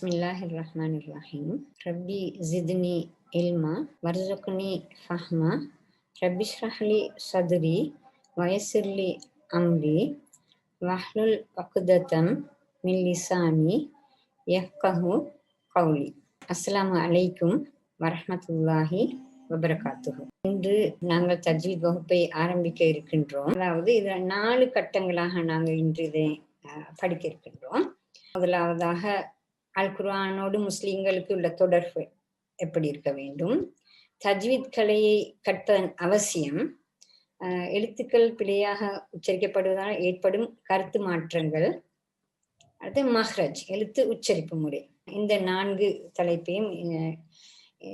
பிஸ்மில்லாஹிர்ரஹ்மானிர்ரஹீம். ரப்பி ஜித்னி இல்மா வர்சுக்னி ஃபஹ்மா ரப்பிஷ்ரஹ்லி சதுரி வயசிர்லி அம்ரி வஹ்லுல் உக்ததம் மின் லிசானி யஃப்கஹு கௌலி. அஸ்ஸலாமு அலைக்கும் வரஹ்மத்துல்லாஹி வபரகாத்துஹு. இன்று நாங்கள் தஜ்வீத் வகுப்பை ஆரம்பிக்க இருக்கின்றோம். அதாவது இதில் 4 கட்டங்களாக நாங்கள் இன்று இதை படிக்க இருக்கின்றோம். முதலாவதாக அல் குர்ஆனோடு முஸ்லிம்களுக்கு உள்ள தொடர்பு எப்படி இருக்க வேண்டும், தஜ்வீத் கலையை கற்பதன் அவசியம், எழுத்துக்கள் பிழையாக உச்சரிக்கப்படுவதால் ஏற்படும் கருத்து மாற்றங்கள், அடுத்து மஹ்ரஜ் எழுத்து உச்சரிப்பு முறை. இந்த 4 தலைப்பையும்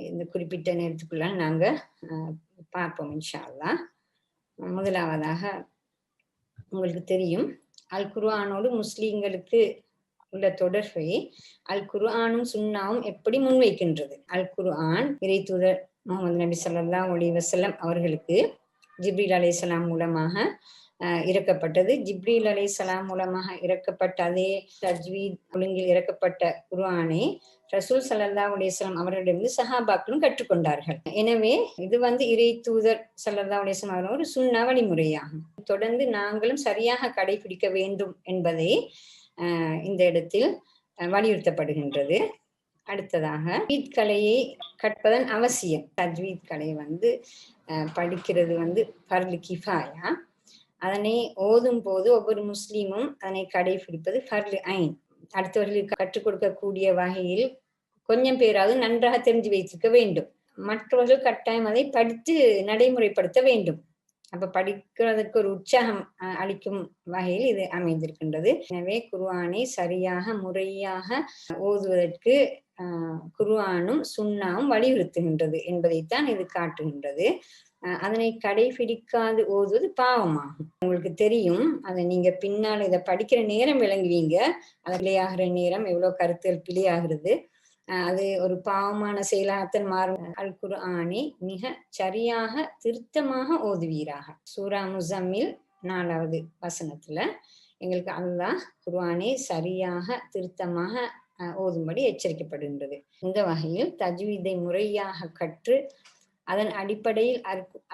இந்த குறிப்பிட்ட நேரத்துக்குள்ள நாங்கள் பார்ப்போம் இன்ஷா அல்லாஹ். முதலாவதாக உங்களுக்கு தெரியும், அல் குர்ஆனோடு முஸ்லிம்களுக்கு உள்ள தொடர்பை அல் குர்ஆனும் சுன்னாவும் எப்படி முன்வைக்கின்றது. அல் குர்ஆன் இறை தூதர் முஹம்மது நபி ஸல்லல்லாஹு அலைஹி வஸல்லம் அவர்களுக்கு ஜிப்ரீல் அலைஹிஸ்ஸலாம் மூலமாக இறக்கப்பட்டது. ஜிப்ரீல் அலைஹிஸ்ஸலாம் மூலமாக இறக்கப்பட்ட அதே தஜ்வீத் ஒழுங்கில் இறக்கப்பட்ட குர்ஆனை ரசூல் ஸல்லல்லாஹு அலைஹி வஸல்லம் அவர்களிடமிருந்து சஹாபாக்களும் கற்றுக்கொண்டார்கள். எனவே இது இறை தூதர் ஸல்லல்லாஹு அலைஹி வஸல்லம் அவர்கள் ஒரு சுன்னா வழிமுறையாகும். தொடர்ந்து நாங்களும் சரியாக கடைபிடிக்க வேண்டும் என்பதை இந்த இடத்தில் வலியுறுத்தப்படுகின்றது. அடுத்ததாக தஜ்வீத் கலையை கற்பதன் அவசியம். தஜ்வீத் கலை படிக்கிறது ஃபர்லு கிஃபாயா. அதனை ஓதும் போது ஒவ்வொரு முஸ்லீமும் அதனை கடைபிடிப்பது ஃபர்லு ஐன். அடுத்தவர்களுக்கு கற்றுக் கொடுக்கக்கூடிய வகையில் கொஞ்சம் பேராவது நன்றாக தெரிஞ்சு வைத்திருக்க வேண்டும். மற்றவர்கள் கட்டாயம் அதை படித்து நடைமுறைப்படுத்த வேண்டும். அப்ப படிக்கிறதுக்கு ஒரு உற்சாகம் அளிக்கும் வகையில் இது அமைந்திருக்கின்றது. எனவே குர்ஆனை சரியாக முறையாக ஓதுவதற்கு குர்ஆனும் சுன்னாவும் வலியுறுத்துகின்றது என்பதைத்தான் இது காட்டுகின்றது. அதனை கடைபிடிக்காது ஓதுவது பாவமாகும். உங்களுக்கு தெரியும், அதை நீங்க பின்னால் இதை படிக்கிற நேரம் விளங்குவீங்க. அது பிழையாகிற நேரம் எவ்வளவு கருத்துகள் பிழையாகிறது, அது ஒரு பாவமான செயலாகத்தான் மாறும். அல் குர்ஆனை மிக சரியாக திருத்தமாக ஓதுவீராக. சூரா முஸம்மில் 4வது வசனத்துல எங்களுக்கு அல்லாஹ் குர்ஆனை சரியாக திருத்தமாக ஓதும்படி எச்சரிக்கப்படுகின்றது. இந்த வகையில் தஜ்வீதை முறையாக கற்று அதன் அடிப்படையில்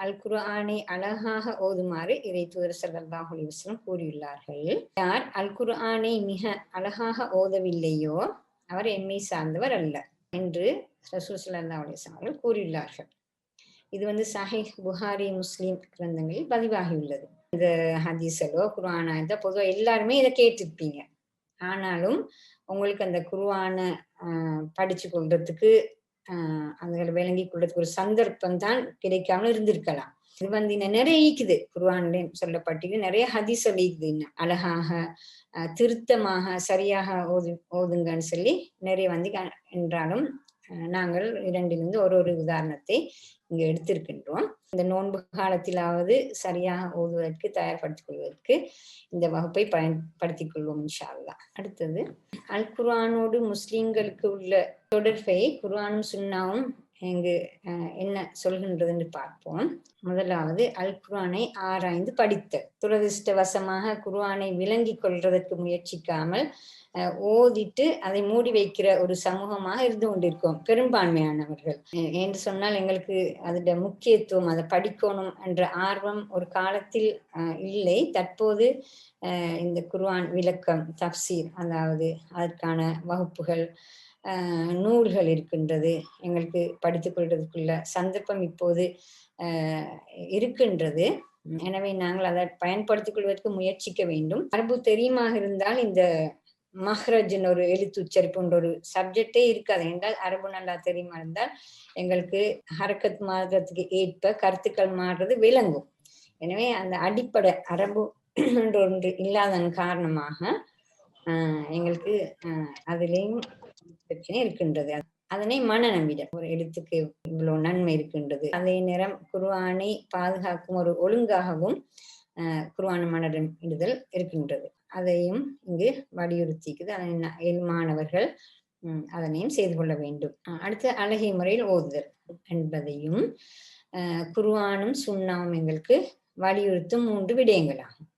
அல் குர்ஆனை அழகாக ஓதுமாறு இறை தூதர் ஸல்லல்லாஹு அலைஹி வஸல்லம் கூறியுள்ளார்கள். யார் அல் குர்ஆனை மிக அழகாக ஓதவில்லையோ அவர் எம்மை சார்ந்தவர் அல்ல என்று ரசூல் ஸல்லல்லாஹு அலைஹி வஸல்லம் அவர்கள் கூறியுள்ளார்கள். இது சஹீஹ் புகாரி முஸ்லிம் கிரந்தங்களில் பதிவாகியுள்ளது. இந்த ஹதீஸலோ குர்ஆனா பொதுவாக எல்லாருமே இதை கேட்டிருப்பீங்க. ஆனாலும் உங்களுக்கு அந்த குர்ஆனை படிச்சு கொள்றதுக்கு அதுகளை விளங்கி கொள்றதுக்கு ஒரு சந்தர்ப்பம் தான் கிடைக்காம இருந்திருக்கலாம். இது நிறைய ஈக்குது. குர்ஆன்ல சொல்லப்பட்டிருக்கு, நிறைய ஹதீஸ் சொல்லிக்குது. இன்னும் அழகாக திருத்தமாக சரியாக ஓதுங்கன்னு சொல்லி நிறைய என்றாலும் நாங்கள் 2லிருந்து ஒரு உதாரணத்தை இங்க எடுத்திருக்கின்றோம். இந்த நோன்பு காலத்திலாவது சரியாக ஓதுவதற்கு தயார்படுத்திக் கொள்வதற்கு இந்த வகுப்பை பயன்படுத்திக் கொள்வோம் இன்ஷா அல்லாஹ். அடுத்தது அல் குர்ஆனோடு முஸ்லிம்களுக்கு உள்ள தொடர்பை குர்ஆனும் சுன்னாவும் இங்கு என்ன சொல்கின்றதுன்னு பார்ப்போம். முதலாவது அல் குர்ஆனை ஆராய்ந்து படித்தல். துரதிருஷ்டவசமாக குர்ஆனை விளங்கி கொள்றதற்கு முயற்சிக்காமல் ஓதிட்டு அதை மூடி வைக்கிற ஒரு சமூகமாக இருந்து கொண்டிருக்கோம் பெரும்பான்மையானவர்கள். என்று சொன்னால் எங்களுக்கு அதோட முக்கியத்துவம், அதை படிக்கணும் என்ற ஆர்வம் ஒரு காலத்தில் இல்லை. தற்போது இந்த குர்ஆன் விளக்கம், தஃப்சீர், அதாவது அதற்கான வகுப்புகள், நூல்கள் இருக்கின்றது. எங்களுக்கு படித்துக் கொள்வதற்குள்ள சந்தர்ப்பம் இப்போது இருக்கின்றது. எனவே நாங்கள் அதை பயன்படுத்திக் கொள்வதற்கு முயற்சிக்க வேண்டும். அரபு தெரியுமாக இருந்தால் இந்த மஹ்ரஜ்னு ஒரு எழுத்து உச்சரிப்புன்ற ஒரு சப்ஜெக்டே இருக்காது. என்றால் அரபு நல்லா தெரியுமா இருந்தால் எங்களுக்கு ஹரக்கத் மாறுறதுக்கு ஏற்ப கருத்துக்கள் மாறுறது விளங்கும். எனவே அந்த அடிப்படை அரபு ஒன்று இல்லாதன் காரணமாக எங்களுக்கு அதிலேயும் பிரச்சனை இருக்கின்றது. அதனை மனநம்பிட ஒரு எழுத்துக்கு இவ்வளவு நன்மை இருக்கின்றது. அதே நேரம் குர்ஆனை பாதுகாக்கும் ஒரு ஒழுங்காகவும் குர்ஆன் மனதிடுதல் இருக்கின்றது. அதையும் இங்கு வலியுறுத்திக்குது. அதனை மாணவர்கள் அதனையும் செய்து கொள்ள வேண்டும். அடுத்து அழகிய முறையில் ஓதுதல் என்பதையும் குர்ஆனும் சுன்னாவும் எங்களுக்கு வலியுறுத்தும் 3 விடயங்களாகும்.